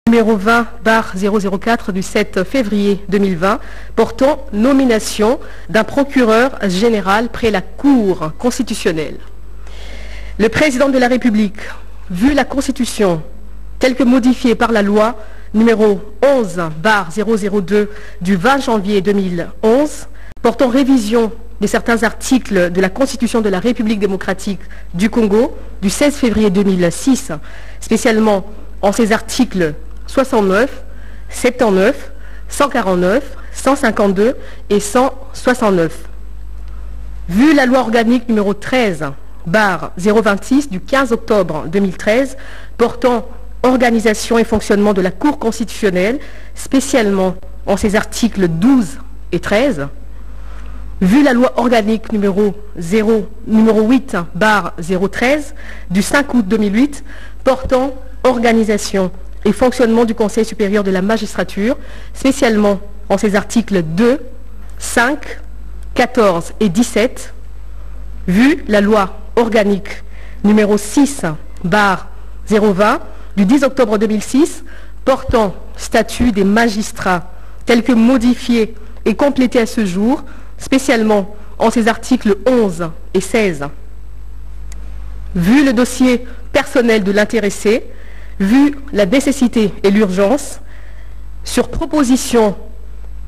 numéro 20/004 du 7 février 2020 portant nomination d'un procureur général près la Cour constitutionnelle. Le président de la République, vu la Constitution telle que modifiée par la loi numéro 11/002 du 20 janvier 2011 portant révision de certains articles de la Constitution de la République démocratique du Congo du 16 février 2006, spécialement en ses articles 69, 79, 149, 152 et 169. Vu la loi organique numéro 13/026 du 15 octobre 2013 portant organisation et fonctionnement de la Cour constitutionnelle, spécialement en ses articles 12 et 13, vu la loi organique numéro 8/013 du 5 août 2008 portant organisation et fonctionnement du Conseil supérieur de la magistrature, spécialement en ses articles 2, 5, 14 et 17, vu la loi organique numéro 6/020 du 10 octobre 2006 portant statut des magistrats tel que modifié et complété à ce jour, spécialement en ses articles 11 et 16. Vu le dossier personnel de l'intéressé, vu la nécessité et l'urgence, sur proposition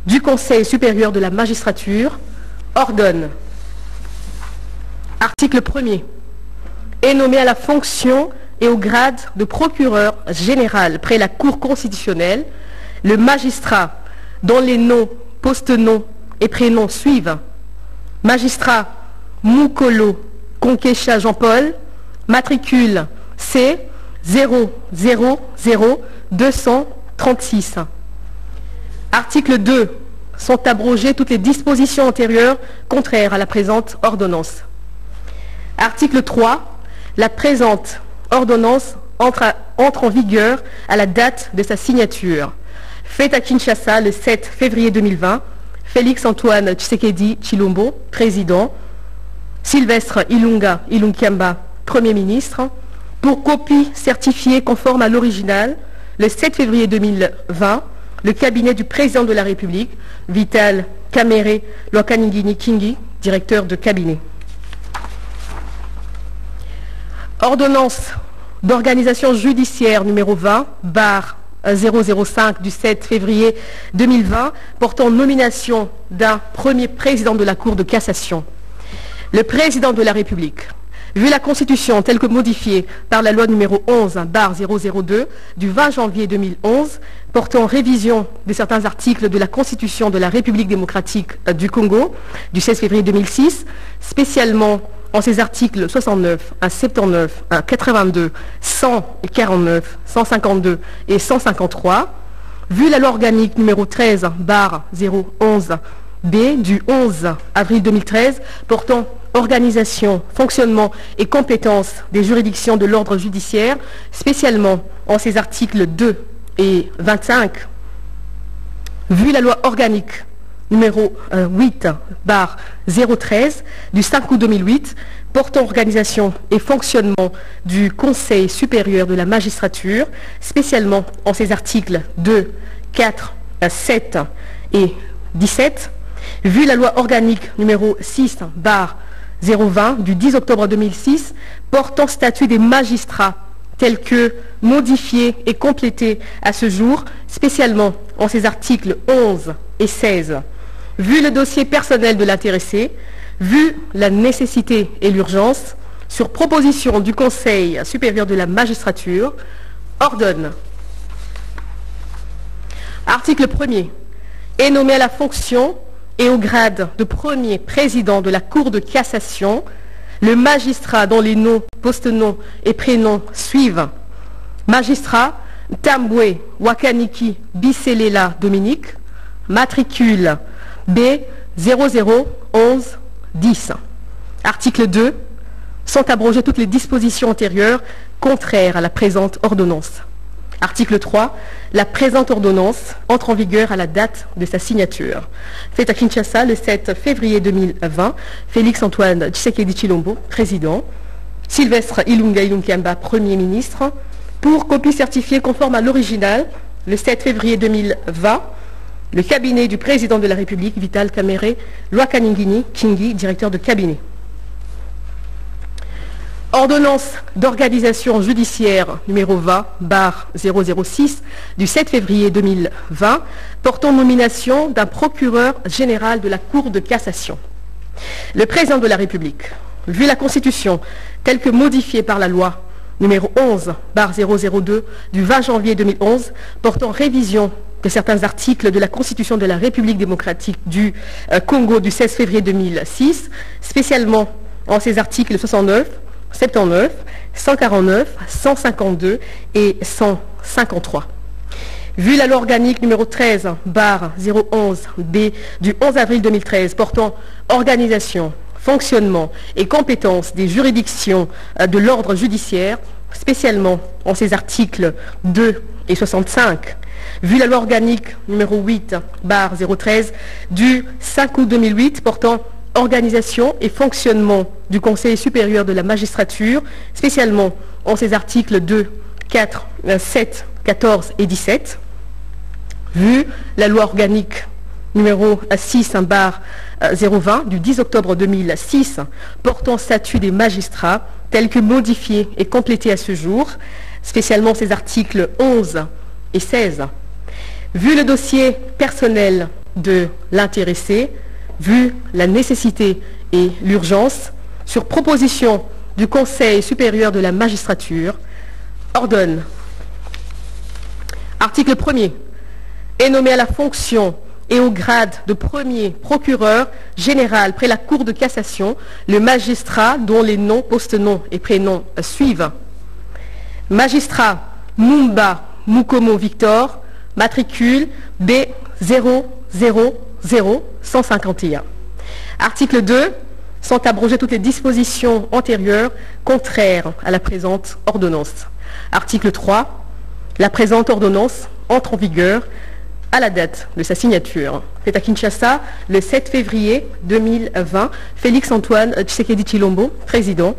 du Conseil supérieur de la magistrature, ordonne, article 1er, est nommé à la fonction et au grade de procureur général près la Cour constitutionnelle le magistrat dont les noms, post-noms et prénoms suivent: magistrat Moukolo Konkesha Jean-Paul, matricule C 000236. Article 2. Sont abrogées toutes les dispositions antérieures contraires à la présente ordonnance. Article 3. La présente ordonnance entre en vigueur à la date de sa signature. Faite à Kinshasa le 7 février 2020, Félix Antoine Tshisekedi Tshilombo, président, Sylvestre Ilunga Ilunkiamba, Premier ministre, pour copie certifiée conforme à l'original, le 7 février 2020, le cabinet du président de la République, Vital Kamerhe Lwakaningini Kingi, directeur de cabinet. Ordonnance d'organisation judiciaire numéro 20/005 du 7 février 2020 portant nomination d'un premier président de la Cour de cassation. Le président de la République, vu la Constitution telle que modifiée par la loi numéro 11/002 du 20 janvier 2011 portant révision de certains articles de la Constitution de la République démocratique du Congo du 16 février 2006, spécialement en ses articles 69, 79, 82, 149, 152 et 153, vu la loi organique numéro 13/011B du 11 avril 2013 portant organisation, fonctionnement et compétences des juridictions de l'ordre judiciaire, spécialement en ses articles 2 et 25, vu la loi organique numéro 8/013 du 5 août 2008 portant organisation et fonctionnement du Conseil supérieur de la magistrature, spécialement en ses articles 2, 4, 7 et 17, vu la loi organique numéro 6/020 du 10 octobre 2006 portant statut des magistrats tel que modifié et complété à ce jour, spécialement en ses articles 11 et 16, vu le dossier personnel de l'intéressé, vu la nécessité et l'urgence, sur proposition du Conseil supérieur de la magistrature, ordonne. Article 1er. Est nommé à la fonction et au grade de premier président de la Cour de cassation le magistrat dont les noms, post-noms et prénoms suivent: magistrat Tambwe Wakaniki Biselela Dominique, matricule B 001110. Article 2. Sont abrogées toutes les dispositions antérieures contraires à la présente ordonnance. Article 3. La présente ordonnance entre en vigueur à la date de sa signature. Faite à Kinshasa le 7 février 2020, Félix Antoine Tshisekedi Tshilombo, président, Sylvestre Ilunga Ilunkiamba, Premier ministre, pour copie certifiée conforme à l'original, le 7 février 2020, le cabinet du président de la République, Vital Kamerhe Lwakaningini Kingi, directeur de cabinet. Ordonnance d'organisation judiciaire numéro 20/006 du 7 février 2020 portant nomination d'un procureur général de la Cour de cassation. Le président de la République, vu la Constitution telle que modifiée par la loi numéro 11/002 du 20 janvier 2011 portant révision de certains articles de la Constitution de la République démocratique du Congo du 16 février 2006, spécialement en ses articles 69, 79, 149, 152 et 153. Vu la loi organique numéro 13/011-B du 11 avril 2013 portant organisation, fonctionnement et compétences des juridictions de l'ordre judiciaire, spécialement en ses articles 2 et 65, vu la loi organique numéro 8/013 du 5 août 2008 portant organisation et fonctionnement du Conseil supérieur de la magistrature, spécialement en ses articles 2, 4, 7, 14 et 17, vu la loi organique numéro 6/020 du 10 octobre 2006 portant statut des magistrats, tel que modifié et complété à ce jour, spécialement ses articles 11 et 16, vu le dossier personnel de l'intéressé, vu la nécessité et l'urgence, sur proposition du Conseil supérieur de la magistrature, ordonne. Article 1er. Est nommé à la fonction et au grade de premier procureur général près la Cour de cassation le magistrat dont les noms, postenoms et prénoms suivent. Magistrat Mumba Mukomo Victor, matricule B000151. Article 2. Sont abrogées toutes les dispositions antérieures contraires à la présente ordonnance. Article 3. La présente ordonnance entre en vigueur à la date de sa signature. Fait à Kinshasa le 7 février 2020. Félix Antoine Tshisekedi Tshilombo, président.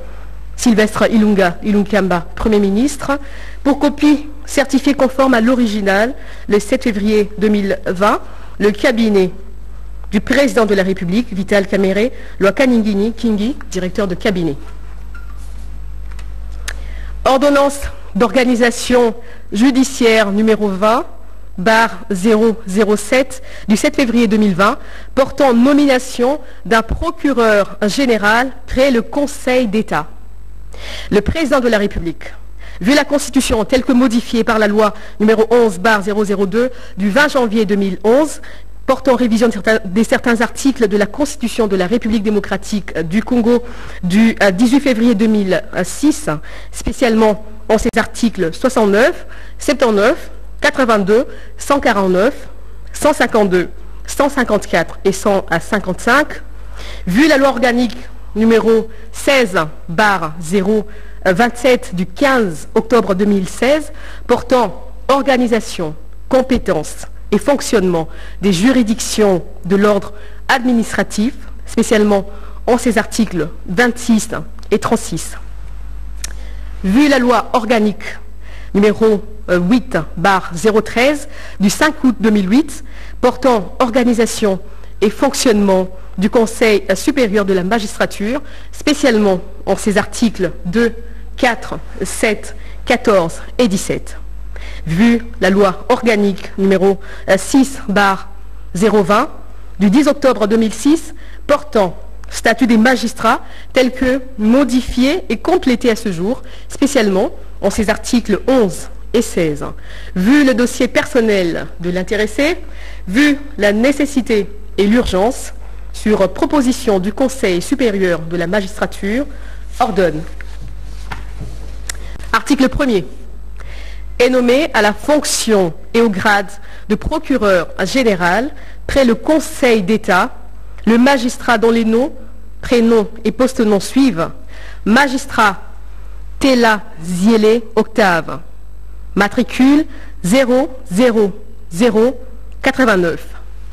Sylvestre Ilunkamba, Premier ministre. Pour copie certifiée conforme à l'original, le 7 février 2020, le cabinet du président de la République, Vital Kamerhe Lwakaningini Kingi, directeur de cabinet. Ordonnance d'organisation judiciaire numéro 20/007 du 7 février 2020 portant nomination d'un procureur général près le Conseil d'État. Le président de la République, vu la Constitution telle que modifiée par la loi numéro 11/002 du 20 janvier 2011, portant révision de certains articles de la Constitution de la République démocratique du Congo du 18 février 2006, spécialement en ses articles 69, 79, 82, 149, 152, 154 et 155, vu la loi organique numéro 16/027 du 15 octobre 2016 portant organisation, compétences et fonctionnement des juridictions de l'ordre administratif, spécialement en ses articles 26 et 36. Vu la loi organique numéro 8/013 du 5 août 2008 portant organisation et fonctionnement du Conseil supérieur de la magistrature, spécialement en ses articles 2, 4, 7, 14 et 17. Vu la loi organique numéro 6/020 du 10 octobre 2006 portant statut des magistrats tel que modifié et complété à ce jour, spécialement en ses articles 11 et 16. Vu le dossier personnel de l'intéressé, vu la nécessité et l'urgence, sur proposition du Conseil supérieur de la magistrature, ordonne. Article 1er. Est nommé à la fonction et au grade de procureur général près le Conseil d'État le magistrat dont les noms, prénoms et postenoms suivent. Magistrat Tela Ziele Octave, matricule 00089.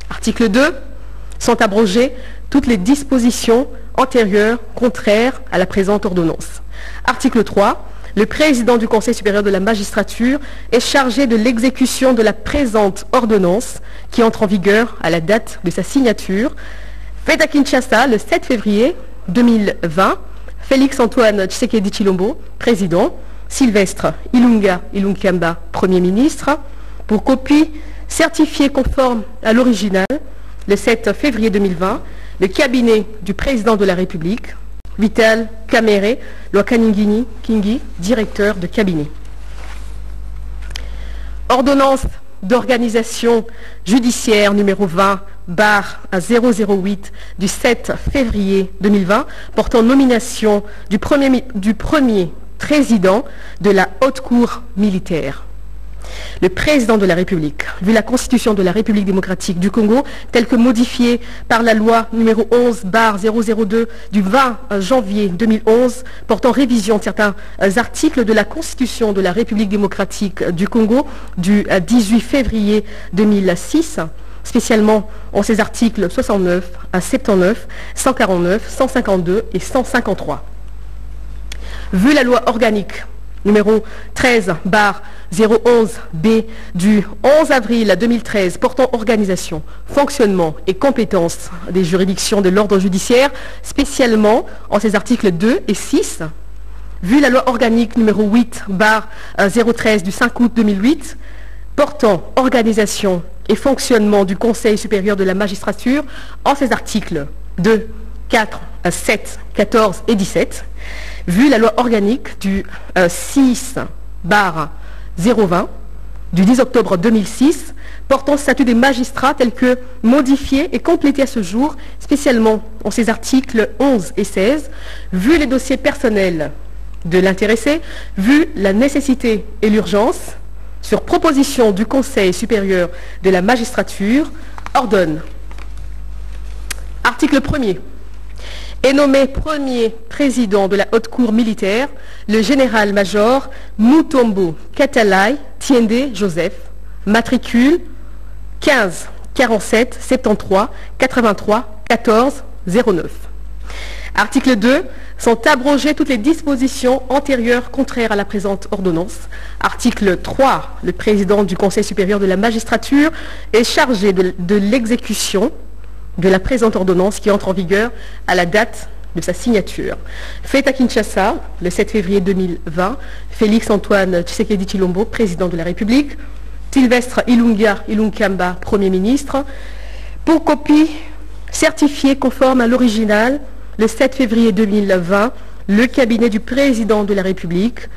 Article 2. Sont abrogées toutes les dispositions antérieures contraires à la présente ordonnance. Article 3. le président du Conseil supérieur de la magistrature est chargé de l'exécution de la présente ordonnance qui entre en vigueur à la date de sa signature. Faite à Kinshasa le 7 février 2020, Félix Antoine Tshisekedi Tshilombo, président, Sylvestre Ilunga Ilunkamba, Premier ministre, pour copie certifiée conforme à l'original le 7 février 2020, le cabinet du président de la République, Vital Kamerhe Lwakaningini Kingi, directeur de cabinet. Ordonnance d'organisation judiciaire numéro 20/008 du 7 février 2020 portant nomination du premier président de la Haute Cour militaire. Le président de la République, vu la Constitution de la République démocratique du Congo, telle que modifiée par la loi numéro 11/002 du 20 janvier 2011, portant révision de certains articles de la Constitution de la République démocratique du Congo du 18 février 2006, spécialement en ses articles 69 à 79, 149, 152 et 153. Vu la loi organique numéro 13/011B du 11 avril 2013 portant organisation, fonctionnement et compétences des juridictions de l'ordre judiciaire, spécialement en ses articles 2 et 6, vu la loi organique numéro 8/013 du 5 août 2008 portant organisation et fonctionnement du Conseil supérieur de la magistrature en ses articles 2, 4, 7, 14 et 17, vu la loi organique du 6/020 du 10 octobre 2006 portant statut des magistrats tel que modifié et complété à ce jour, spécialement en ses articles 11 et 16, vu les dossiers personnels de l'intéressé, vu la nécessité et l'urgence, sur proposition du Conseil supérieur de la magistrature, ordonne. Article 1er. Est nommé premier président de la Haute Cour militaire le général-major Mutombo Katalai Tiende Joseph, matricule 15 47 73 83 14 09. Article 2. Sont abrogées toutes les dispositions antérieures contraires à la présente ordonnance. Article 3. Le président du Conseil supérieur de la magistrature est chargé de l'exécution de la présente ordonnance qui entre en vigueur à la date de sa signature. Faite à Kinshasa, le 7 février 2020, Félix Antoine Tshisekedi Tshilombo, président de la République, Sylvestre Ilunga Ilunkamba, Premier ministre, pour copie certifiée conforme à l'original, le 7 février 2020, le cabinet du président de la République,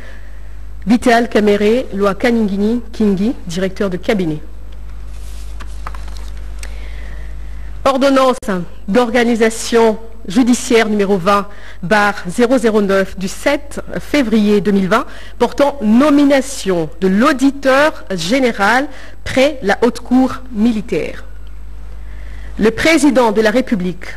Vital Kamerhe Lwakaningini Kingi, directeur de cabinet. Ordonnance d'organisation judiciaire numéro 20/009 du 7 février 2020 portant nomination de l'auditeur général près la Haute Cour militaire. Le président de la République,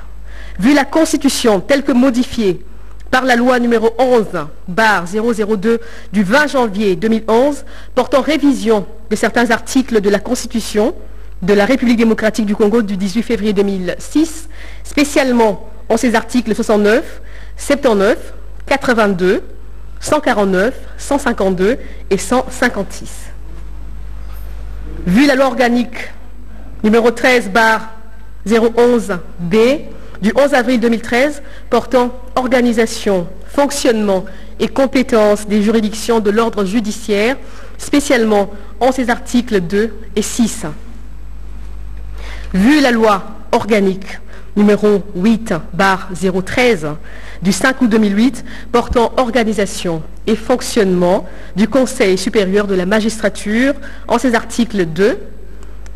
vu la Constitution telle que modifiée par la loi numéro 11/002 du 20 janvier 2011 portant révision de certains articles de la Constitution de la République démocratique du Congo du 18 février 2006, spécialement en ses articles 69, 79, 82, 149, 152 et 156. Vu la loi organique numéro 13/011B du 11 avril 2013 portant organisation, fonctionnement et compétences des juridictions de l'ordre judiciaire, spécialement en ses articles 2 et 6. Vu la loi organique numéro 8/013 du 5 août 2008 portant organisation et fonctionnement du Conseil supérieur de la magistrature en ses articles 2,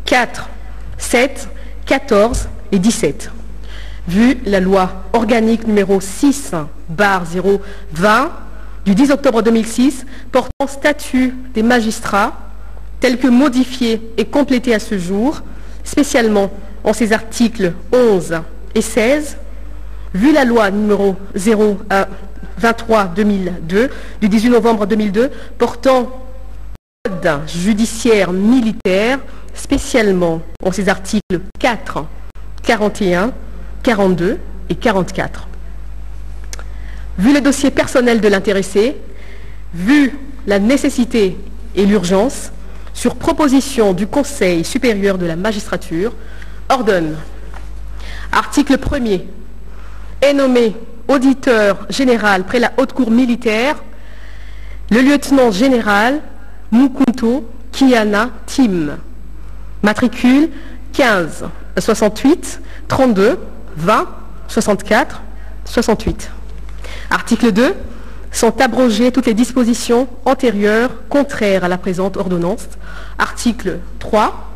4, 7, 14 et 17. Vu la loi organique numéro 6/020 du 10 octobre 2006 portant statut des magistrats tel que modifié et complété à ce jour, spécialement en ses articles 11 et 16, vu la loi numéro 23/2002 du 18 novembre 2002 portant code judiciaire militaire, spécialement en ses articles 4, 41, 42 et 44. Vu le dossier personnel de l'intéressé, vu la nécessité et l'urgence, sur proposition du Conseil supérieur de la magistrature, ordonne, article 1er, est nommé auditeur général près la haute cour militaire le lieutenant général Mukunto Kiana Tim, matricule 15 68 32 20 64 68. Article 2. Sont abrogées toutes les dispositions antérieures contraires à la présente ordonnance. Article 3.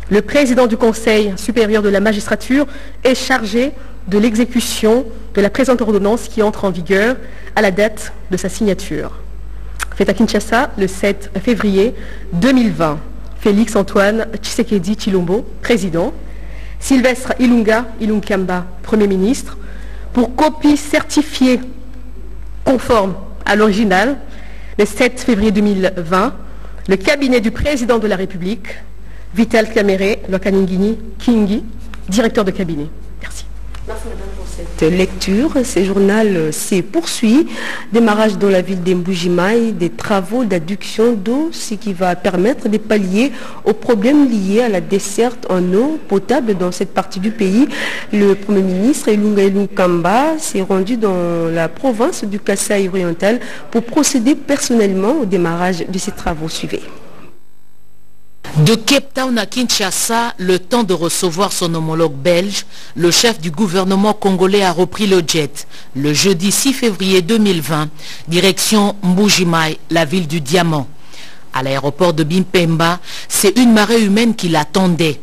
Le président du Conseil supérieur de la magistrature est chargé de l'exécution de la présente ordonnance qui entre en vigueur à la date de sa signature. Fait à Kinshasa le 7 février 2020. Félix Antoine Tshisekedi Tshilombo, président. Sylvestre Ilunga Ilunkamba, Premier ministre. Pour copie certifiée conforme à l'original, le 7 février 2020, le cabinet du président de la République, Vital Kamerhe Lokaningini Kingi, directeur de cabinet. Merci. Merci madame pour cette lecture. Ce journal s'est poursuit. Démarrage dans la ville d'Mbujimai des travaux d'adduction d'eau, ce qui va permettre de pallier aux problèmes liés à la desserte en eau potable dans cette partie du pays. Le Premier ministre Ilunga Ilunkamba s'est rendu dans la province du Kasaï oriental pour procéder personnellement au démarrage de ces travaux. Suivez. De Cape Town à Kinshasa, le temps de recevoir son homologue belge, le chef du gouvernement congolais a repris le jet. Le jeudi 6 février 2020, direction Mbujimai, la ville du diamant. À l'aéroport de Bimpemba, c'est une marée humaine qui l'attendait.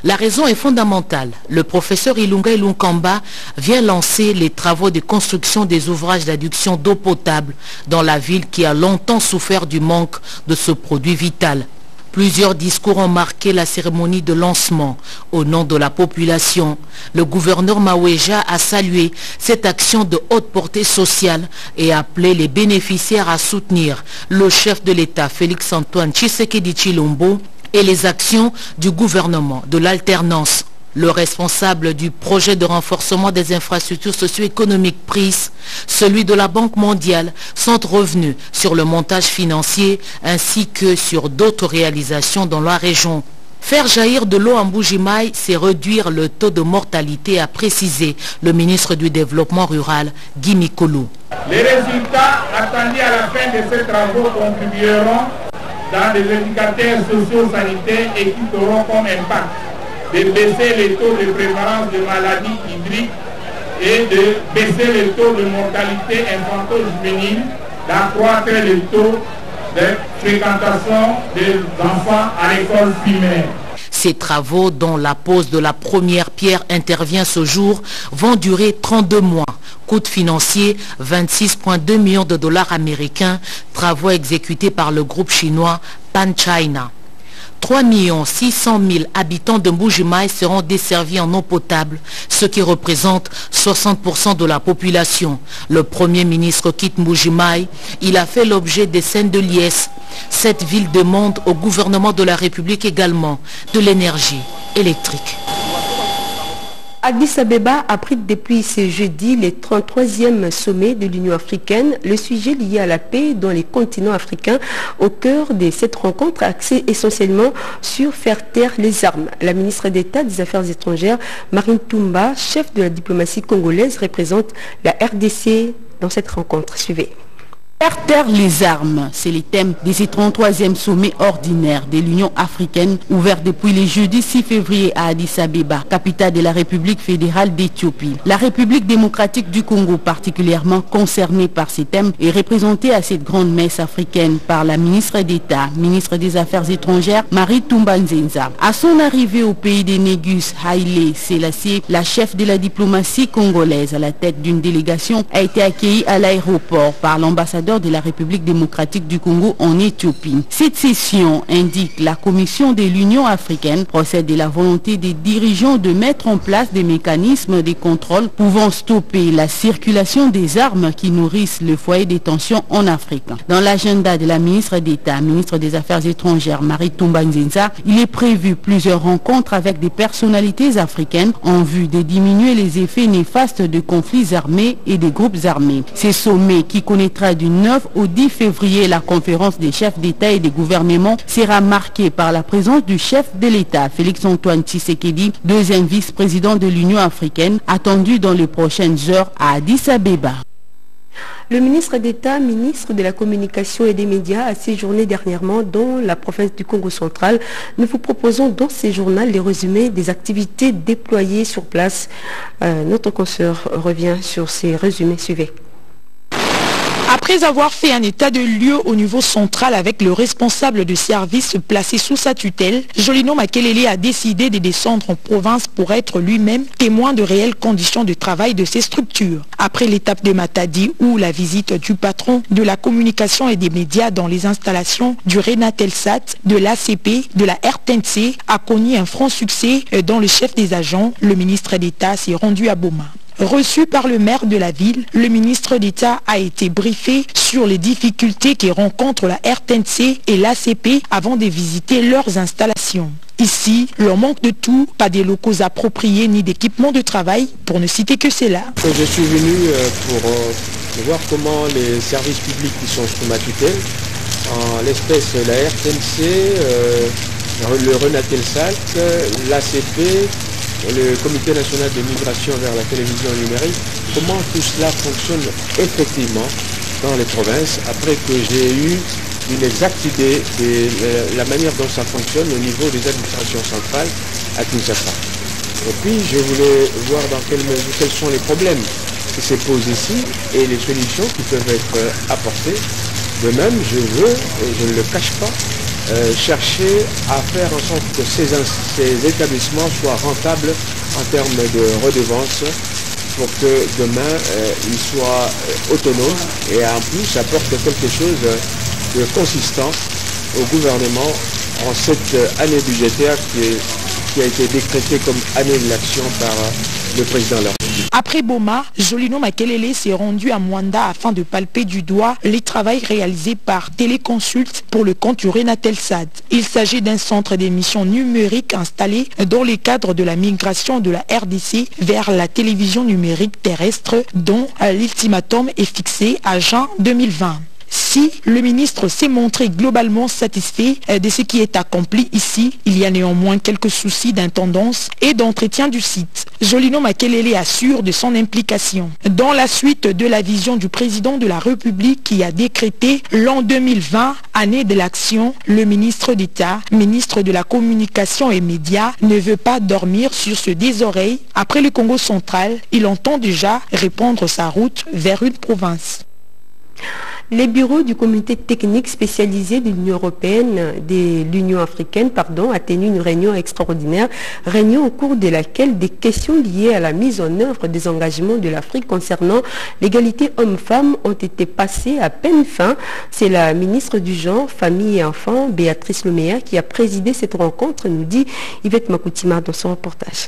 La raison est fondamentale. Le professeur Ilunga Ilunkamba vient lancer les travaux de construction des ouvrages d'adduction d'eau potable dans la ville qui a longtemps souffert du manque de ce produit vital. Plusieurs discours ont marqué la cérémonie de lancement. Au nom de la population, le gouverneur Maweja a salué cette action de haute portée sociale et appelé les bénéficiaires à soutenir le chef de l'État, Félix Antoine Tshisekedi Tshilombo, et les actions du gouvernement de l'alternance. Le responsable du projet de renforcement des infrastructures socio-économiques PRIS, celui de la Banque mondiale, sont revenus sur le montage financier ainsi que sur d'autres réalisations dans la région. Faire jaillir de l'eau en Mbujimai, c'est réduire le taux de mortalité, a précisé le ministre du Développement rural, Guy Mikolo. Les résultats attendus à la fin de ces travaux contribueront dans les indicateurs socio-sanitaires et qui auront comme impact de baisser les taux de prévalence de maladies hydriques et de baisser les taux de mortalité infanto-juvénile, d'accroître les taux de fréquentation des enfants à l'école primaire. Ces travaux, dont la pose de la première pierre intervient ce jour, vont durer 32 mois. Coût financier 26,2 millions de dollars américains, travaux exécutés par le groupe chinois Pan China. 3 600 000 habitants de Mbujimai seront desservis en eau potable, ce qui représente 60% de la population. Le Premier ministre quitte Mbujimai. Il a fait l'objet des scènes de liesse. Cette ville demande au gouvernement de la République également de l'énergie électrique. Addis Abeba abrite depuis ce jeudi le 33e sommet de l'Union africaine, le sujet lié à la paix dans les continents africains. Au cœur de cette rencontre axée essentiellement sur faire taire les armes. La ministre d'État des Affaires étrangères, Marine Toumba, chef de la diplomatie congolaise, représente la RDC dans cette rencontre. Suivez. Faire taire les armes, c'est le thème de ce 33e sommet ordinaire de l'Union africaine ouvert depuis le jeudi 6 février à Addis Abeba, capitale de la République fédérale d'Éthiopie. La République démocratique du Congo, particulièrement concernée par ces thèmes, est représentée à cette grande messe africaine par la ministre d'État, ministre des Affaires étrangères, Marie Toumba Nzenza. À son arrivée au pays des Négus, Haïlé Sélassié, la chef de la diplomatie congolaise à la tête d'une délégation, a été accueillie à l'aéroport par l'ambassadeur de la République démocratique du Congo en Éthiopie. Cette session indique la Commission de l'Union africaine procède de la volonté des dirigeants de mettre en place des mécanismes de contrôle pouvant stopper la circulation des armes qui nourrissent le foyer des tensions en Afrique. Dans l'agenda de la ministre d'État, ministre des Affaires étrangères Marie Toumba Nzenza, il est prévu plusieurs rencontres avec des personnalités africaines en vue de diminuer les effets néfastes de conflits armés et des groupes armés. Ce sommet, qui connaîtra d'une 9 au 10 février, la conférence des chefs d'État et des gouvernements sera marquée par la présence du chef de l'État, Félix-Antoine Tshisekedi, deuxième vice-président de l'Union africaine, attendu dans les prochaines heures à Addis Abeba. Le ministre d'État, ministre de la Communication et des Médias, a séjourné dernièrement dans la province du Congo central. Nous vous proposons dans ces journaux les résumés des activités déployées sur place. Notre consoeur revient sur ces résumés. Suivez. Après avoir fait un état de lieu au niveau central avec le responsable de service placé sous sa tutelle, Jolino Makelele a décidé de descendre en province pour être lui-même témoin de réelles conditions de travail de ces structures. Après l'étape de Matadi où la visite du patron de la communication et des médias dans les installations du Renatelsat, de l'ACP, de la RTNC a connu un franc succès dont le chef des agents, le ministre d'État, s'est rendu à Boma. Reçu par le maire de la ville, le ministre d'État a été briefé sur les difficultés que rencontrent la RTNC et l'ACP avant de visiter leurs installations. Ici, l'on manque de tout, pas des locaux appropriés ni d'équipements de travail, pour ne citer que cela. Je suis venu pour voir comment les services publics qui sont sous ma tutelle, en l'espèce la RTNC, le Renatelsat, l'ACP, le Comité national de migration vers la télévision numérique, comment tout cela fonctionne effectivement dans les provinces, après que j'ai eu une exacte idée de la manière dont ça fonctionne au niveau des administrations centrales à Kinshasa. Et puis je voulais voir dans quelle mesure, quels sont les problèmes qui se posent ici et les solutions qui peuvent être apportées. De même, je veux, et je ne le cache pas, chercher à faire en sorte que ces établissements soient rentables en termes de redevances pour que demain ils soient autonomes et en plus apportent quelque chose de consistant au gouvernement en cette année budgétaire qui a été décrétée comme année de l'action par le président de la République. Après Boma, Jolino Makelele s'est rendu à Mwanda afin de palper du doigt les travaux réalisés par Téléconsult pour le compte du Renatelsat. Il s'agit d'un centre d'émission numérique installé dans le cadre de la migration de la RDC vers la télévision numérique terrestre dont l'ultimatum est fixé à juin 2020. Si le ministre s'est montré globalement satisfait de ce qui est accompli ici, il y a néanmoins quelques soucis d'intendance et d'entretien du site. Jolino Makelele assure de son implication. Dans la suite de la vision du président de la République qui a décrété l'an 2020, année de l'action, le ministre d'État, ministre de la Communication et Médias, ne veut pas dormir sur ce désoreille. Après le Congo central, il entend déjà répandre sa route vers une province. Les bureaux du comité technique spécialisé de l'Union européenne, de l'Union africaine, a tenu une réunion extraordinaire, réunion au cours de laquelle des questions liées à la mise en œuvre des engagements de l'Afrique concernant l'égalité homme-femme ont été passées à peine fin. C'est la ministre du Genre, Famille et Enfants, Béatrice Loméa, qui a présidé cette rencontre, nous dit Yvette Makoutima dans son reportage.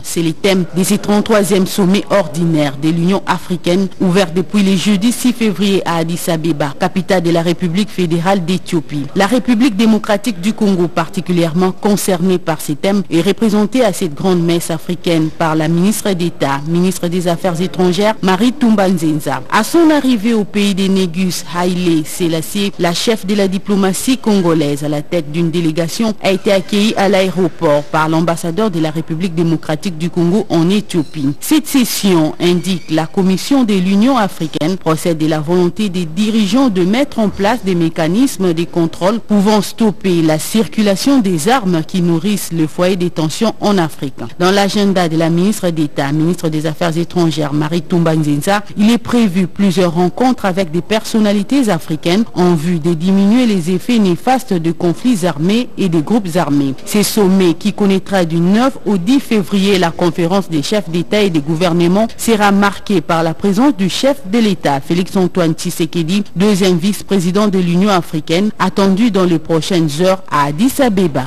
C'est le thème de ce 33e sommet ordinaire de l'Union africaine ouvert depuis le jeudi 6 février à Addis Abeba, capitale de la République fédérale d'Éthiopie. La République démocratique du Congo, particulièrement concernée par ces thèmes, est représentée à cette grande messe africaine par la ministre d'État, ministre des Affaires étrangères, Marie Toumba Nzenza. À son arrivée au pays des Négus, Haïlé Sélassié, la chef de la diplomatie congolaise à la tête d'une délégation, a été accueillie à l'aéroport par l'ambassadeur de la République démocratique du Congo en Éthiopie. Cette session indique la Commission de l'Union africaine procède de la volonté des dirigeants de mettre en place des mécanismes de contrôle pouvant stopper la circulation des armes qui nourrissent le foyer des tensions en Afrique. Dans l'agenda de la ministre d'État, ministre des Affaires étrangères Marie Toumba Nzenza, il est prévu plusieurs rencontres avec des personnalités africaines en vue de diminuer les effets néfastes de conflits armés et des groupes armés. Ce sommet qui connaîtra du 9 au 10 février la conférence des chefs d'État et des gouvernements sera marquée par la présence du chef de l'État, Félix-Antoine Tshisekedi, deuxième vice-président de l'Union africaine, attendu dans les prochaines heures à Addis Abeba.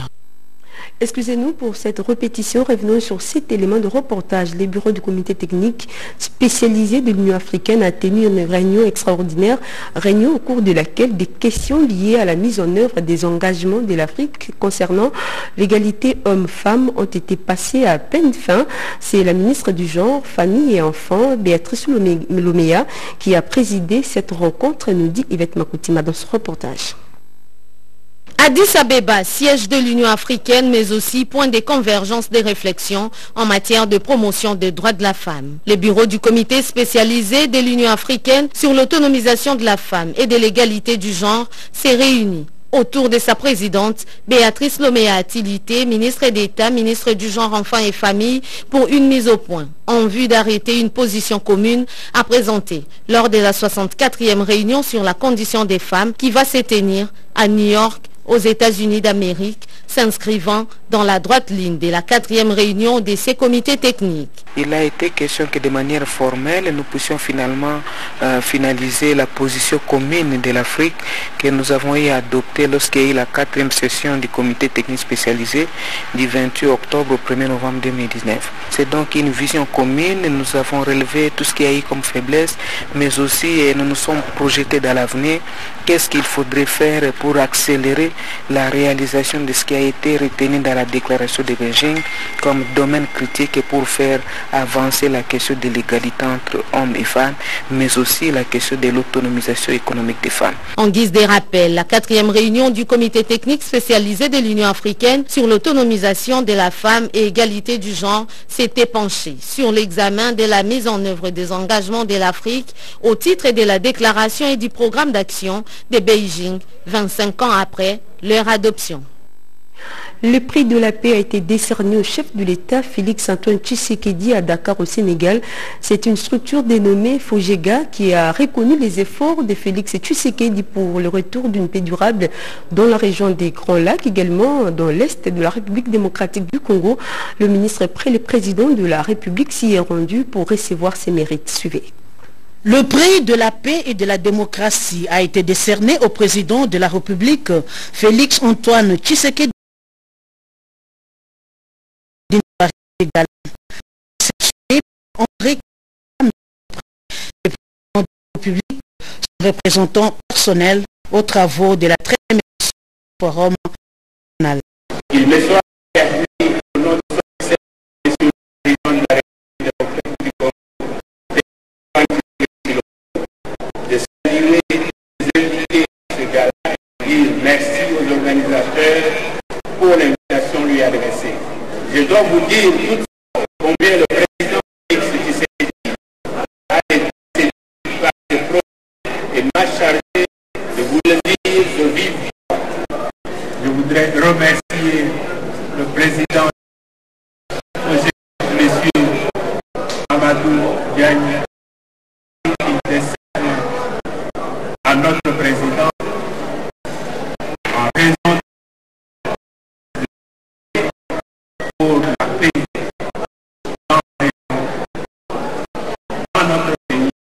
Excusez-nous pour cette répétition. Revenons sur cet élément de reportage. Les bureaux du comité technique spécialisé de l'Union africaine a tenu une réunion extraordinaire, réunion au cours de laquelle des questions liées à la mise en œuvre des engagements de l'Afrique concernant l'égalité hommes-femmes ont été passées à peine fin. C'est la ministre du Genre, Famille et Enfants, Béatrice Loméa, qui a présidé cette rencontre, nous dit Yvette Makoutima dans ce reportage. Addis Abeba, siège de l'Union africaine, mais aussi point de convergence des réflexions en matière de promotion des droits de la femme. Les bureaux du comité spécialisé de l'Union africaine sur l'autonomisation de la femme et de l'égalité du genre s'est réuni autour de sa présidente, Béatrice Loméa Atilité, ministre d'État, ministre du Genre, Enfants et Famille, pour une mise au point, en vue d'arrêter une position commune à présenter lors de la 64e réunion sur la condition des femmes qui va se tenir à New York, aux États-Unis d'Amérique, s'inscrivant dans la droite ligne de la 4e réunion de ces comités techniques. Il a été question que de manière formelle, nous puissions finalement finaliser la position commune de l'Afrique que nous avons eu à adopter lorsqu'il y a eu la 4e session du comité technique spécialisé du 28 octobre au 1er novembre 2019. C'est donc une vision commune, nous avons relevé tout ce qu'il y a eu comme faiblesse, mais aussi nous nous sommes projetés dans l'avenir. Qu'est-ce qu'il faudrait faire pour accélérer la réalisation de ce qui a été retenu dans la déclaration de Beijing comme domaine critique pour faire avancer la question de l'égalité entre hommes et femmes, mais aussi la question de l'autonomisation économique des femmes. En guise de rappel, la 4e réunion du comité technique spécialisé de l'Union africaine sur l'autonomisation de la femme et égalité du genre s'était penchée sur l'examen de la mise en œuvre des engagements de l'Afrique au titre de la déclaration et du programme d'action de Beijing 25 ans après leur adoption. Le prix de la paix a été décerné au chef de l'État, Félix-Antoine Tshisekedi, à Dakar au Sénégal. C'est une structure dénommée Fojega qui a reconnu les efforts de Félix Tshisekedi pour le retour d'une paix durable dans la région des Grands Lacs, également dans l'Est de la République démocratique du Congo. Le ministre près le président de la République s'y est rendu pour recevoir ses mérites. Suivez. Le prix de la paix et de la démocratie a été décerné au président de la République, Félix-Antoine Tshisekedi. André, le président de la République, son représentant personnel aux travaux de la 13e forum national. Il me soit permis au nom de son Excellence, Monsieur le Président de la République du Congo, de saluer les invités de ce gala et dire merci aux organisateurs pour l'invitation lui adressée. Je dois vous dire tout combien le président Félix Tshisekedi a été séduit par ses projets et m'a chargé de vous le dire de vive voix. Je voudrais remercier le président, monsieur Amadou Diagne, qui décerne à notre président en raison pour la paix dans notre pays et dans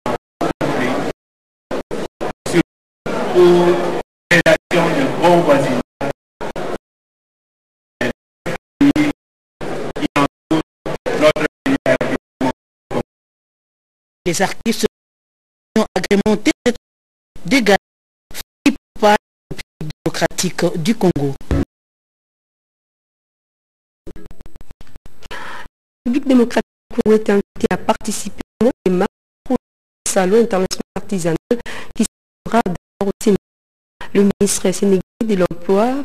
notre pays, surtout pour relation de bon voisinage qui entoure notre pays. Les artistes ont agrémenté des galas par le République démocratique du Congo. La République démocratique du Congo est invitée à participer au salon international artisanal qui sera au Sénégal. Le ministre sénégalais de l'Emploi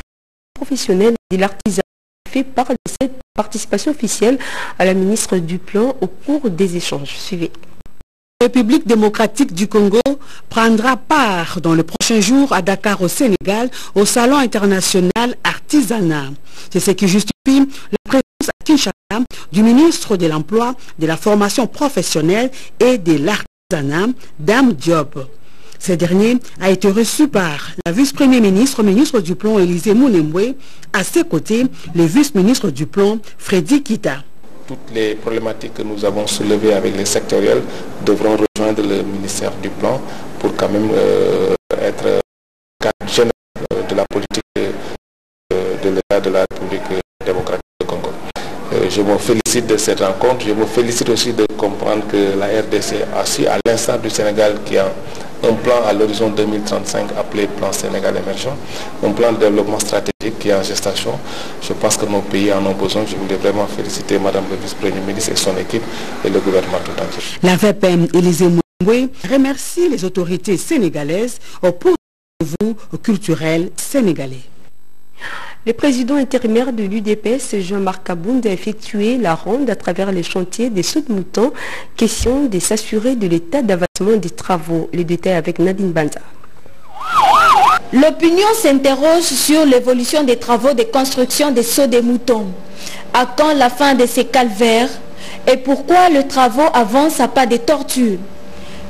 professionnel et de l'artisanat fait part de cette participation officielle à la ministre du Plan au cours des échanges. Suivez. La République démocratique du Congo prendra part dans le prochain jour à Dakar au Sénégal au Salon international artisanat. C'est ce qui justifie la présence à Kinshasa du ministre de l'Emploi, de la formation professionnelle et de l'artisanat, Dame Diop. Ce dernier a été reçu par la vice-premier ministre, ministre du Plan Élisée Mounemboué, à ses côtés le vice-ministre du Plan Freddy Kita. Toutes les problématiques que nous avons soulevées avec les sectoriels devront rejoindre le ministère du Plan pour quand même être cadre général de la politique de l'État me félicite de cette rencontre. Je me félicite aussi de comprendre que la RDC a su, à l'instar du Sénégal, qui a un plan à l'horizon 2035 appelé Plan Sénégal émergent, un plan de développement stratégique qui est en gestation. Je pense que nos pays en ont besoin. Je voulais vraiment féliciter Madame le vice-premier ministre et son équipe et le gouvernement tout entier. La VPM Élisée Moué remercie les autorités sénégalaises pour le rendez-vous culturel sénégalais. Le président intérimaire de l'UDPS, Jean-Marc Kabound, a effectué la ronde à travers les chantiers des sauts-de-moutons. Question de s'assurer de l'état d'avancement des travaux. Les détails avec Nadine Banza. L'opinion s'interroge sur l'évolution des travaux de construction des sauts des moutons. À quand la fin de ces calvaires et pourquoi les travaux avancent à pas de tortue?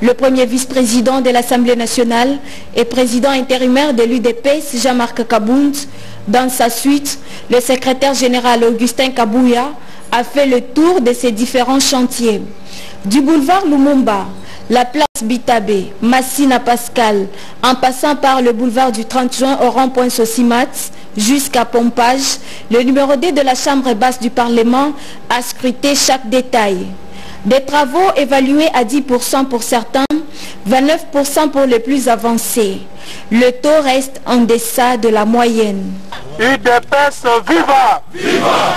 Le premier vice-président de l'Assemblée nationale et président intérimaire de l'UDPS, Jean-Marc Kabound, dans sa suite, le secrétaire général Augustin Kabouya a fait le tour de ces différents chantiers. Du boulevard Lumumba, la place Bitabé, Massina Pascal, en passant par le boulevard du 30 juin au rond-point Sosimat, jusqu'à Pompage, le numéro 2 de la Chambre basse du Parlement a scruté chaque détail. Des travaux évalués à 10% pour certains, 29% pour les plus avancés. Le taux reste en deçà de la moyenne. UDPS viva! Viva!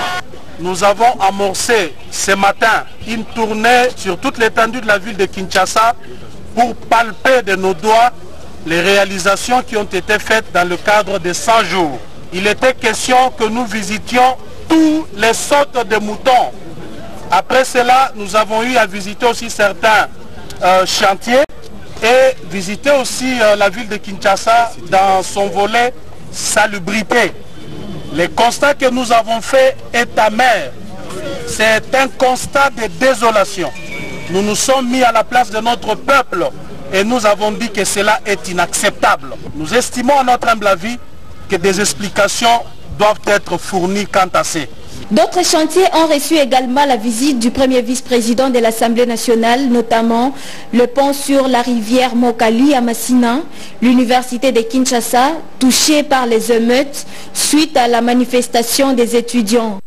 Nous avons amorcé ce matin une tournée sur toute l'étendue de la ville de Kinshasa pour palper de nos doigts les réalisations qui ont été faites dans le cadre de 100 jours. Il était question que nous visitions tous les sautes de moutons. Après cela, nous avons eu à visiter aussi certains chantiers et visiter aussi la ville de Kinshasa dans son volet salubrité. Le constat que nous avons fait est amer. C'est un constat de désolation. Nous nous sommes mis à la place de notre peuple et nous avons dit que cela est inacceptable. Nous estimons à notre humble avis que des explications doivent être fournies quant à ces. D'autres chantiers ont reçu également la visite du premier vice-président de l'Assemblée nationale, notamment le pont sur la rivière Mokali à Massina, l'université de Kinshasa, touchée par les émeutes suite à la manifestation des étudiants.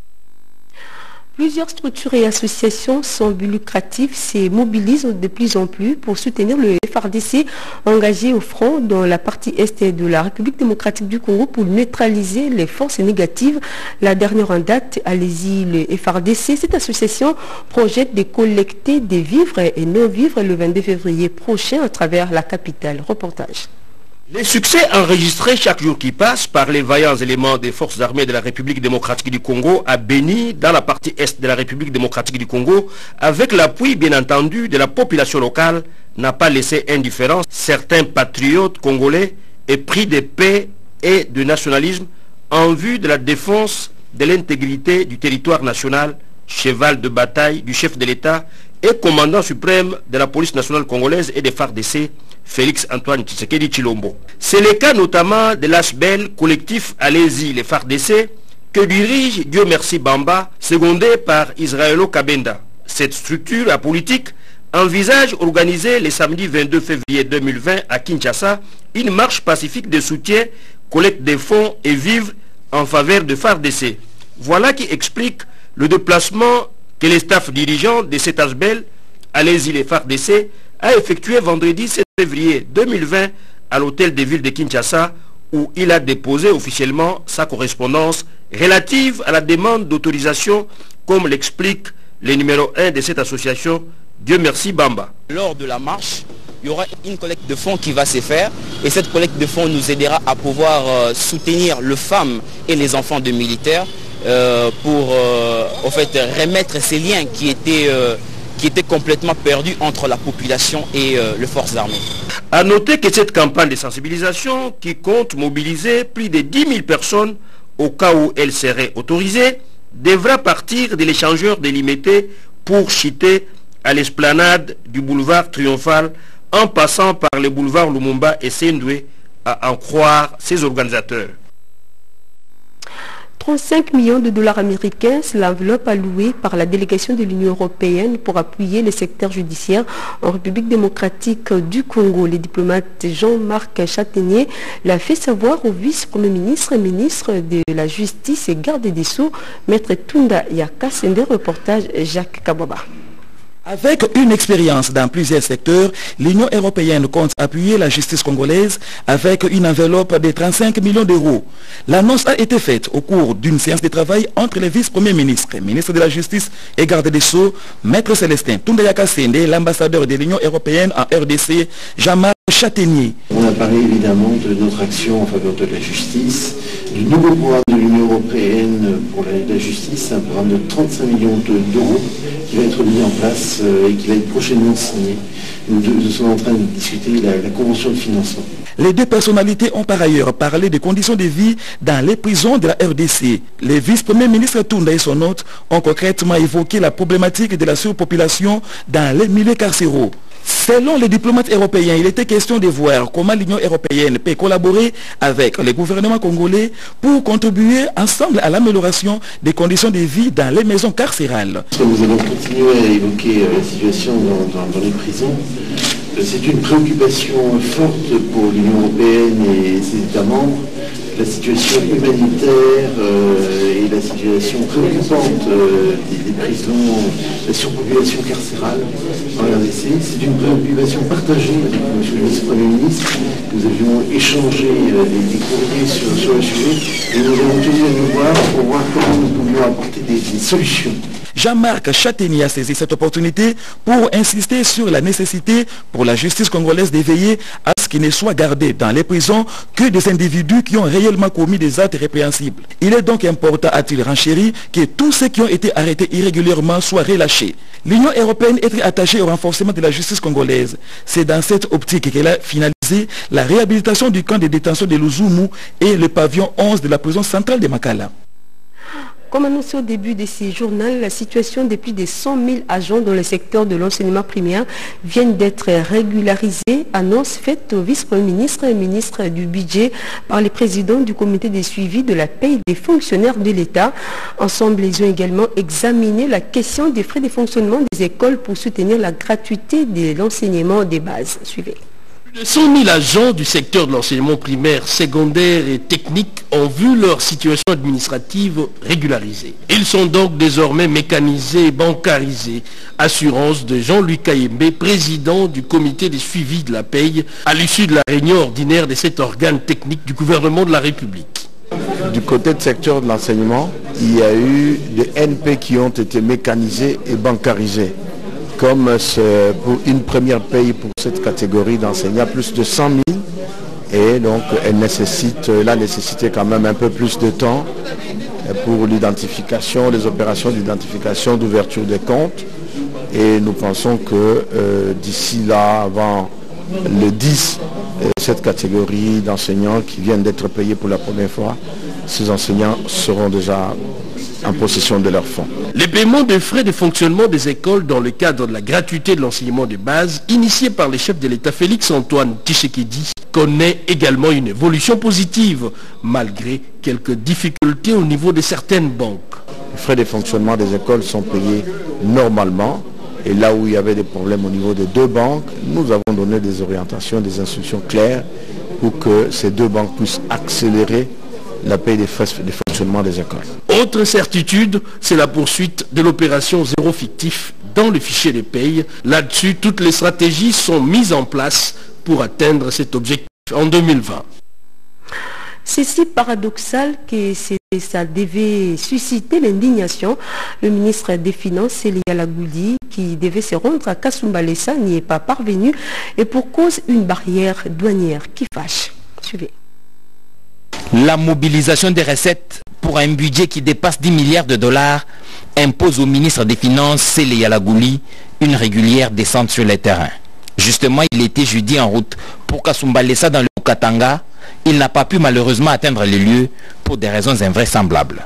Plusieurs structures et associations sans but lucratif se mobilisent de plus en plus pour soutenir le FARDC engagé au front dans la partie est de la République démocratique du Congo pour neutraliser les forces négatives. La dernière en date, allez-y, le FARDC, cette association projette de collecter des vivres et non-vivres le 22 février prochain à travers la capitale. Reportage. Les succès enregistrés chaque jour qui passe par les vaillants éléments des forces armées de la République démocratique du Congo à Béni, dans la partie est de la République démocratique du Congo, avec l'appui bien entendu de la population locale, n'a pas laissé indifférent certains patriotes congolais épris de paix et de nationalisme en vue de la défense de l'intégrité du territoire national, cheval de bataille du chef de l'État et commandant suprême de la police nationale congolaise et des FARDC, Félix Antoine Tshisekedi Tshilombo. C'est le cas notamment de l'ASBEL, collectif Allez-y les FARDC, que dirige Dieu merci Bamba, secondé par Israëlo Kabenda. Cette structure apolitique envisage organiser le samedi 22 février 2020 à Kinshasa une marche pacifique de soutien, collecte des fonds et vivres en faveur de FARDC. Voilà qui explique le déplacement que le staff dirigeant de cet ASBEL, Allez-y les FARDC, a effectué vendredi 7 février 2020 à l'hôtel de ville de Kinshasa où il a déposé officiellement sa correspondance relative à la demande d'autorisation comme l'explique le numéro 1 de cette association, Dieu merci Bamba. Lors de la marche, il y aura une collecte de fonds qui va se faire et cette collecte de fonds nous aidera à pouvoir soutenir les femmes et les enfants de militaires pour en fait, remettre ces liens qui étaient complètement perdus entre la population et les forces armées. A noter que cette campagne de sensibilisation qui compte mobiliser plus de 10 000 personnes au cas où elle serait autorisée devra partir de l'échangeur délimité pour chiter à l'esplanade du boulevard Triomphal en passant par les boulevards Lumumba et Sendoué à en croire ses organisateurs. 35 millions de dollars américains, c'est l'enveloppe allouée par la délégation de l'Union européenne pour appuyer le secteur judiciaire en République démocratique du Congo. Le diplomate Jean-Marc Châtaignier l'a fait savoir au vice-premier ministre et ministre de la Justice et garde des Sceaux, Maître Tunda Yakasende, reportage Jacques Kababa. Avec une expérience dans plusieurs secteurs, l'Union européenne compte appuyer la justice congolaise avec une enveloppe de 35 millions d'euros. L'annonce a été faite au cours d'une séance de travail entre les vice-premiers ministres, ministre de la Justice et garde des Sceaux, Maître Célestin Tunda Yakasende, l'ambassadeur de l'Union européenne en RDC, Jean-Marc Châtaignier. On a parlé évidemment de notre action en faveur de la justice, du nouveau programme de l'Union européenne pour la justice, un programme de 35 millions d'euros qui va être mis en place et qui va être prochainement signé. Nous sommes en train de discuter la convention de financement. Les deux personnalités ont par ailleurs parlé des conditions de vie dans les prisons de la RDC. Les vice-premiers ministres Tunda et son hôte ont concrètement évoqué la problématique de la surpopulation dans les milieux carcéraux. Selon les diplomates européens, il était question de voir comment l'Union européenne peut collaborer avec les gouvernements congolais pour contribuer ensemble à l'amélioration des conditions de vie dans les maisons carcérales. Nous allons continuer à évoquer la situation dans les prisons. C'est une préoccupation forte pour l'Union européenne et ses États membres. La situation humanitaire et la situation préoccupante des prisons, la surpopulation carcérale en RDC, c'est une préoccupation partagée avec M. le vice-premier ministre. Nous avions échangé des courriers sur le sujet et nous avons tenu à nous voir pour voir comment nous pouvions apporter des solutions. Jean-Marc Châtaignier a saisi cette opportunité pour insister sur la nécessité pour la justice congolaise d'éveiller à ce qu'il ne soit gardé dans les prisons que des individus qui ont réellement commis des actes répréhensibles. Il est donc important, a-t-il renchéri, que tous ceux qui ont été arrêtés irrégulièrement soient relâchés. L'Union européenne est très attachée au renforcement de la justice congolaise. C'est dans cette optique qu'elle a finalisé la réhabilitation du camp de détention de Luzumu et le pavillon 11 de la prison centrale de Makala. Comme annoncé au début de ce journal, la situation de plus de 100 000 agents dans le secteur de l'enseignement primaire vient d'être régularisée, annonce faite au vice-premier ministre et ministre du budget par les présidents du comité de suivi de la paie des fonctionnaires de l'État. Ensemble, ils ont également examiné la question des frais de fonctionnement des écoles pour soutenir la gratuité de l'enseignement des bases. Suivez. 100 000 agents du secteur de l'enseignement primaire, secondaire et technique ont vu leur situation administrative régularisée. Ils sont donc désormais mécanisés et bancarisés. Assurance de Jean-Luc Kayembe, président du comité de suivi de la paye, à l'issue de la réunion ordinaire de cet organe technique du gouvernement de la République. Du côté du secteur de l'enseignement, il y a eu des NP qui ont été mécanisés et bancarisés. Comme pour une première paye pour cette catégorie d'enseignants, plus de 100 000, et donc elle a nécessité quand même un peu plus de temps pour l'identification, les opérations d'identification, d'ouverture des comptes, et nous pensons que d'ici là, avant le 10, cette catégorie d'enseignants qui viennent d'être payés pour la première fois, ces enseignants seront déjà en possession de leurs fonds. Les paiements des frais de fonctionnement des écoles dans le cadre de la gratuité de l'enseignement de base, initié par le chef de l'État Félix-Antoine Tshisekedi, connaît également une évolution positive, malgré quelques difficultés au niveau de certaines banques. Les frais de fonctionnement des écoles sont payés normalement, et là où il y avait des problèmes au niveau des deux banques, nous avons donné des orientations, des instructions claires pour que ces deux banques puissent accélérer la paie des frais de fonctionnement des écoles. Autre certitude, c'est la poursuite de l'opération zéro fictif dans le fichier des payes. Là-dessus, toutes les stratégies sont mises en place pour atteindre cet objectif en 2020. C'est si paradoxal que ça devait susciter l'indignation. Le ministre des Finances, Célia Lagouli, qui devait se rendre à Kasumbalesa, n'y est pas parvenu, et pour cause une barrière douanière qui fâche. Suivez. La mobilisation des recettes pour un budget qui dépasse 10 milliards de dollars impose au ministre des Finances, Célia Lagouli, une régulière descente sur le terrain. Justement, il était jeudi en route pour Kasumbalesa dans le Katanga. Il n'a pas pu malheureusement atteindre les lieux pour des raisons invraisemblables.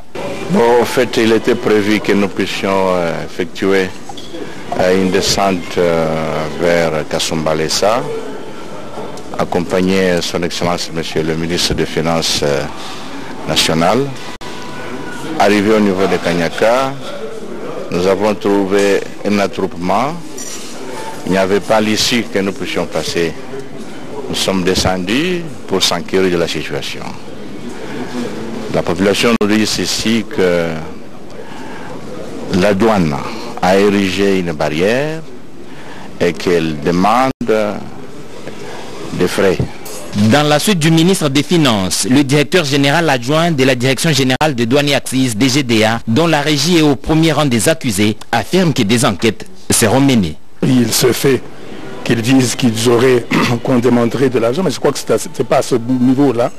Bon, en fait, il était prévu que nous puissions effectuer une descente vers Kasumbalesa, accompagner son Excellence Monsieur le ministre des Finances nationales. Arrivé au niveau de Kanyaka, nous avons trouvé un attroupement. Il n'y avait pas l'issue que nous puissions passer. Nous sommes descendus pour s'enquérir de la situation. La population nous dit ici que la douane a érigé une barrière et qu'elle demande des frais. Dans la suite du ministre des Finances, le directeur général adjoint de la Direction générale de douane et accises DGDA, dont la régie est au premier rang des accusés, affirme que des enquêtes seront menées. Il se fait qu'ils disent qu'on demanderait de l'argent, mais je crois que ce n'est pas à ce niveau-là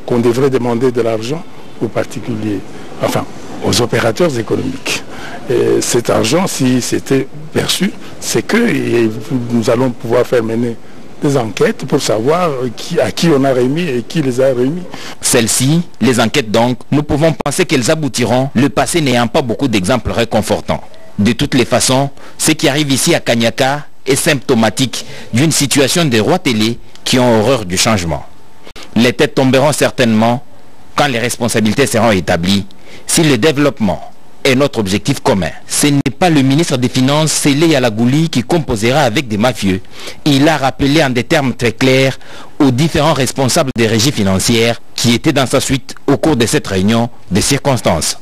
qu'on devrait demander de l'argent aux particuliers, enfin aux opérateurs économiques. Et cet argent, si c'était perçu, c'est que nous allons pouvoir faire mener des enquêtes pour savoir à qui on a remis et qui les a remis. Celles-ci, les enquêtes donc, nous pouvons penser qu'elles aboutiront, le passé n'ayant pas beaucoup d'exemples réconfortants. De toutes les façons, ce qui arrive ici à Kanyaka est symptomatique d'une situation des rois télé qui ont horreur du changement. Les têtes tomberont certainement quand les responsabilités seront établies, si le développement est notre objectif commun. Ce n'est pas le ministre des Finances, Sélé Yalagouli, qui composera avec des mafieux. Il a rappelé en des termes très clairs aux différents responsables des régies financières qui étaient dans sa suite au cours de cette réunion de circonstances.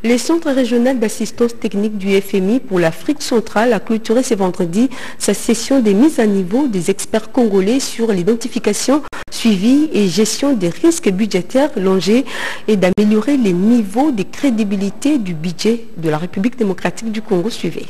Le Centre régional d'assistance technique du FMI pour l'Afrique centrale a clôturé ce vendredi sa session de mise à niveau des experts congolais sur l'identification, suivi et gestion des risques budgétaires longés et d'améliorer les niveaux de crédibilité du budget de la République démocratique du Congo. Suivez.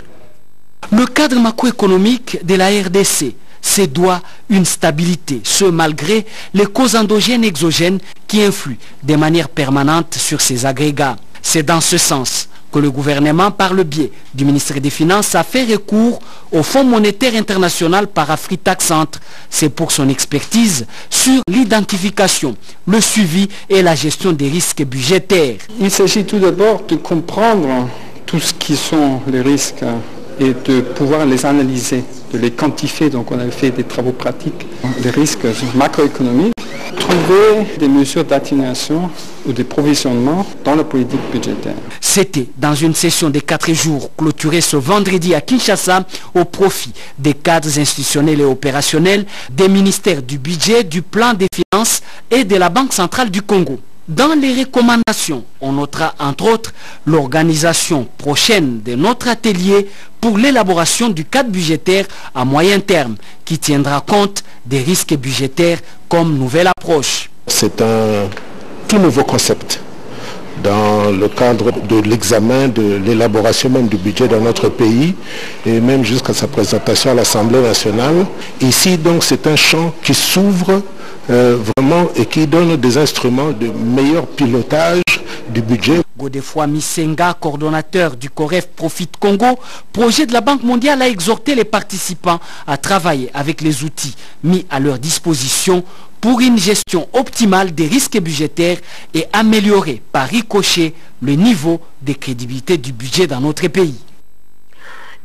Le cadre macroéconomique de la RDC se doit une stabilité, ce malgré les causes endogènes et exogènes qui influent de manière permanente sur ces agrégats. C'est dans ce sens que le gouvernement, par le biais du ministère des Finances, a fait recours au Fonds monétaire international par Afritac Centre. C'est pour son expertise sur l'identification, le suivi et la gestion des risques budgétaires. Il s'agit tout d'abord de comprendre tout ce qui sont les risques et de pouvoir les analyser, de les quantifier. Donc on a fait des travaux pratiques, des risques macroéconomiques, trouver des mesures d'atténuation ou de provisionnement dans la politique budgétaire. C'était dans une session de 4 jours clôturée ce vendredi à Kinshasa au profit des cadres institutionnels et opérationnels des ministères du budget, du plan des finances et de la Banque centrale du Congo. Dans les recommandations, on notera entre autres l'organisation prochaine de notre atelier pour l'élaboration du cadre budgétaire à moyen terme qui tiendra compte des risques budgétaires comme nouvelle approche. C'est un tout nouveau concept dans le cadre de l'examen, de l'élaboration même du budget dans notre pays et même jusqu'à sa présentation à l'Assemblée nationale. Ici donc c'est un champ qui s'ouvre vraiment et qui donne des instruments de meilleur pilotage du budget. Godefroy Misenga, coordonnateur du COREF Profit Congo, projet de la Banque mondiale, a exhorté les participants à travailler avec les outils mis à leur disposition pour une gestion optimale des risques budgétaires et améliorer par ricochet le niveau de crédibilité du budget dans notre pays.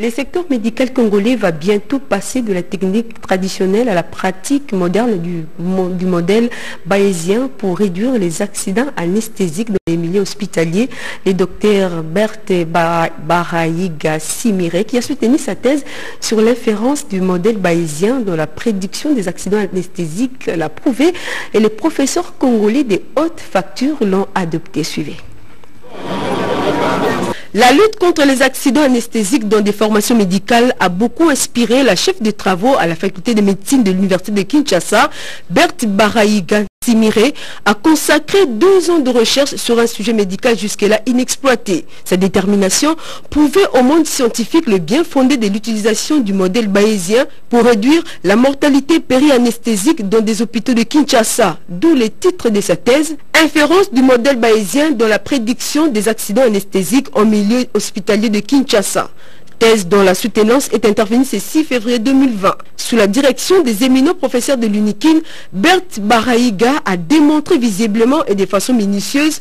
Le secteur médical congolais va bientôt passer de la technique traditionnelle à la pratique moderne du modèle bayésien pour réduire les accidents anesthésiques dans les milieux hospitaliers. Le docteur Berthe Barayiga Simire, qui a soutenu sa thèse sur l'inférence du modèle bayésien dans la prédiction des accidents anesthésiques, l'a prouvé et les professeurs congolais de haute facture l'ont adopté. Suivez. La lutte contre les accidents anesthésiques dans des formations médicales a beaucoup inspiré la chef de travaux à la faculté de médecine de l'université de Kinshasa, Berthe Barayiga Simire, a consacré 2 ans de recherche sur un sujet médical jusque-là inexploité. Sa détermination prouvait au monde scientifique le bien fondé de l'utilisation du modèle bayésien pour réduire la mortalité périanesthésique dans des hôpitaux de Kinshasa, d'où le titre de sa thèse, Inférence du modèle bayésien dans la prédiction des accidents anesthésiques en milieu hospitalier de Kinshasa. Thèse dont la soutenance est intervenue ce 6 février 2020. Sous la direction des éminents professeurs de l'UNIKIN, Berthe Barayiga a démontré visiblement et de façon minutieuse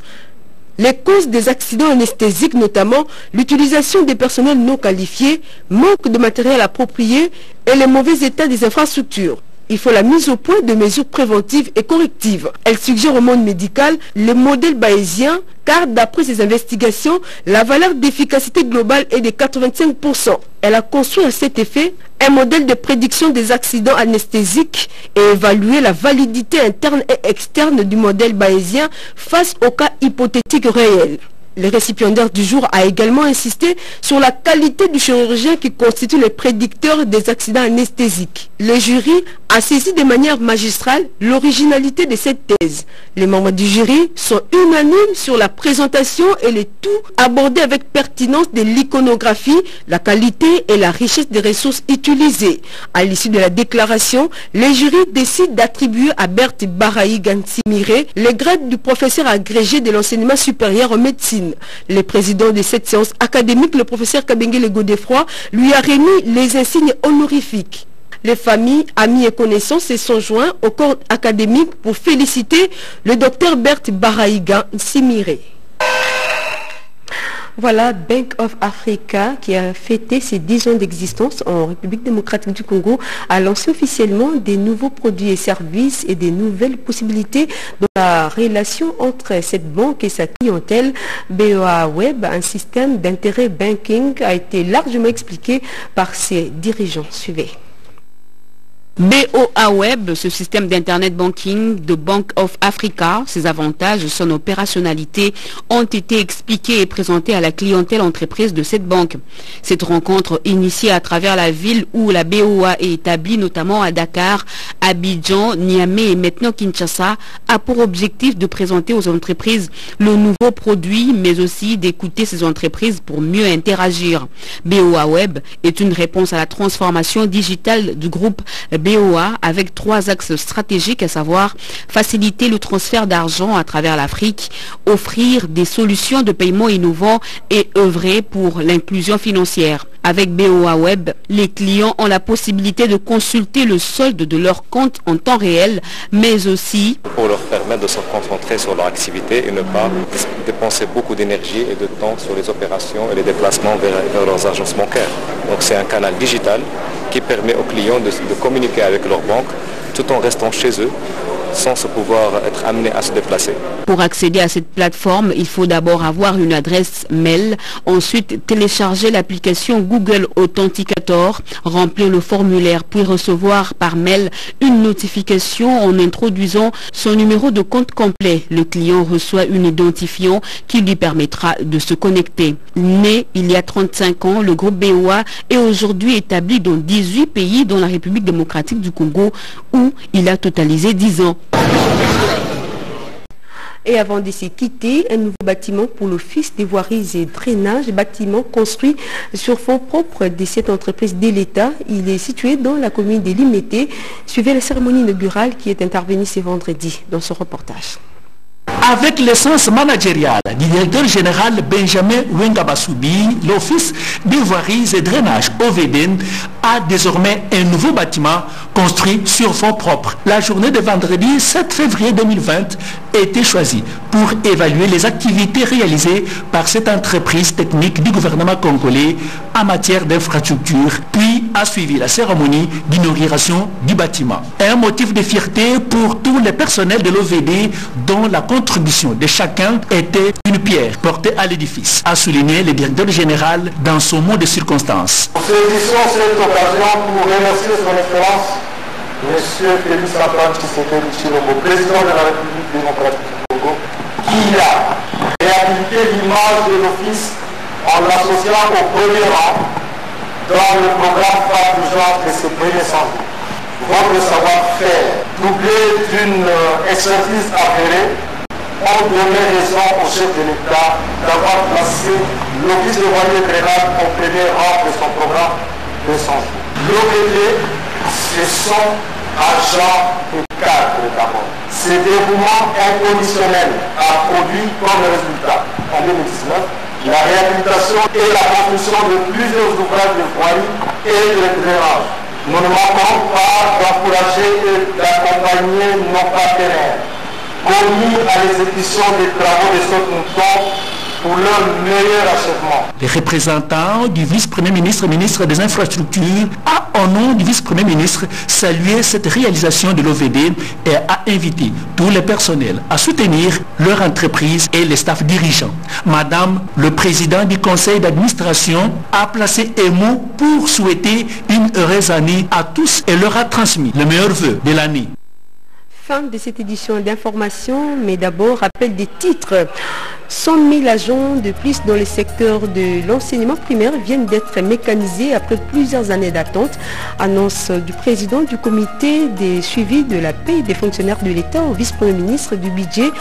les causes des accidents anesthésiques, notamment l'utilisation des personnels non qualifiés, manque de matériel approprié et le mauvais état des infrastructures. il faut la mise au point de mesures préventives et correctives. Elle suggère au monde médical le modèle bayésien, car d'après ses investigations, la valeur d'efficacité globale est de 85%. Elle a construit à cet effet un modèle de prédiction des accidents anesthésiques et évalué la validité interne et externe du modèle bayésien face aux cas hypothétiques réels. Le récipiendaire du jour a également insisté sur la qualité du chirurgien qui constitue le prédicteur des accidents anesthésiques. Le jury a saisi de manière magistrale l'originalité de cette thèse. Les membres du jury sont unanimes sur la présentation et le tout abordé avec pertinence de l'iconographie, la qualité et la richesse des ressources utilisées. À l'issue de la déclaration, le jury décide d'attribuer à Berthe Baraïga Nsimire le grade du professeur agrégé de l'enseignement supérieur en médecine. Le président de cette séance académique, le professeur Kabengele Godefroy, lui a remis les insignes honorifiques. Les familles, amis et connaissances se sont joints au corps académique pour féliciter le docteur Berthe Baraïga Nsimire. Voilà, Bank of Africa, qui a fêté ses 10 ans d'existence en République démocratique du Congo, a lancé officiellement des nouveaux produits et services et des nouvelles possibilités dans la relation entre cette banque et sa clientèle. BOA Web, un système d'intérêt banking, a été largement expliqué par ses dirigeants. Suivez. BOA Web, ce système d'internet banking de Bank of Africa, ses avantages et son opérationnalité ont été expliqués et présentés à la clientèle entreprise de cette banque. Cette rencontre initiée à travers la ville où la BOA est établie, notamment à Dakar, Abidjan, Niamey et maintenant Kinshasa, a pour objectif de présenter aux entreprises le nouveau produit, mais aussi d'écouter ces entreprises pour mieux interagir. BOA Web est une réponse à la transformation digitale du groupe BOA avec 3 axes stratégiques, à savoir faciliter le transfert d'argent à travers l'Afrique, offrir des solutions de paiement innovants et œuvrer pour l'inclusion financière. Avec BOA Web, les clients ont la possibilité de consulter le solde de leur compte en temps réel, mais aussi pour leur permettre de se concentrer sur leur activité et ne pas dépenser beaucoup d'énergie et de temps sur les opérations et les déplacements vers leurs agences bancaires. Donc c'est un canal digital qui permet aux clients de communiquer avec leur banque tout en restant chez eux sans se pouvoir être amenés à se déplacer. Pour accéder à cette plateforme, il faut d'abord avoir une adresse mail, ensuite télécharger l'application Google Authenticator, remplir le formulaire, puis recevoir par mail une notification en introduisant son numéro de compte complet. Le client reçoit une identifiant qui lui permettra de se connecter. Né il y a 35 ans, le groupe BOA est aujourd'hui établi dans 18 pays, dont la République démocratique du Congo, où il a totalisé 10 ans. Et avant de se quitter, un nouveau bâtiment pour l'Office des voiries et drainage, bâtiment construit sur fonds propres de cette entreprise de l'État. Il est situé dans la commune de Limete. Suivez la cérémonie inaugurale qui est intervenue ce vendredi dans ce reportage. Avec l'essence managériale du directeur général Benjamin Wengabasoubi, l'Office des voiries et drainage OVDN a désormais un nouveau bâtiment construit sur fonds propres. La journée de vendredi 7 février 2020 a été choisie pour évaluer les activités réalisées par cette entreprise technique du gouvernement congolais en matière d'infrastructure, puis a suivi la cérémonie d'inauguration du bâtiment. Un motif de fierté pour tous les personnels de l'OVD dont la contribution de chacun était une pierre portée à l'édifice, a souligné le directeur général dans son mot de circonstance. Nous saisissons cette occasion pour remercier son excellence, M. Félix Antoine Tshisekedi Tshilombo, président de la République démocratique du Congo, qui a réhabilité l'image de l'office en l'associant au premier rang dans le programme phare d'urgence de ses premiers 100 jours. Votre savoir-faire, doublé d'une expertise avérée, ont donné raison au chef de l'État d'avoir placé l'Office de voirie et drainage au premier rang de son programme de 100 jours. L'OVD, ce sont agents et cadres d'abord. Ce dévouement inconditionnel a produit comme résultat, en 2019, la réhabilitation et la construction de plusieurs ouvrages de voirie et de drainage. Nous ne manquons pas d'encourager et d'accompagner nos partenaires commis à l'exécution des travaux de ce montant pour leur meilleur achèvement. Les représentants du vice-premier ministre, ministre des Infrastructures, a au nom du vice-premier ministre, salué cette réalisation de l'OVD et a invité tous les personnels à soutenir leur entreprise et les staffs dirigeants. Madame, le président du conseil d'administration, a placé un mot pour souhaiter une heureuse année à tous et leur a transmis le meilleur vœu de l'année. Fin de cette édition d'information, mais d'abord rappel des titres. 100 000 agents de plus dans le secteur de l'enseignement primaire viennent d'être mécanisés après plusieurs années d'attente. Annonce du président du comité des suivis de la paie des fonctionnaires de l'État au vice-premier ministre du budget.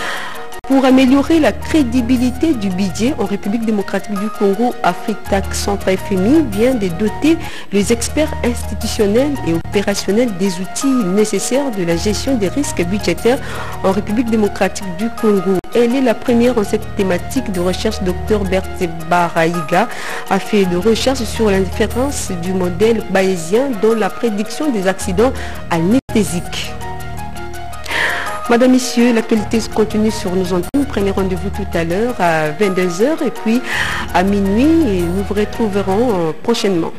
Pour améliorer la crédibilité du budget en République démocratique du Congo, Afritac Centre FMI vient de doter les experts institutionnels et opérationnels des outils nécessaires de la gestion des risques budgétaires en République démocratique du Congo. Elle est la première en cette thématique de recherche. Dr Berthe Baraïga a fait de recherche sur l'inférence du modèle bayésien dans la prédiction des accidents anesthésiques. Madame, Messieurs, l'actualité se continue sur nos antennes. Prenez rendez-vous tout à l'heure à 22h et puis à minuit et nous vous retrouverons prochainement.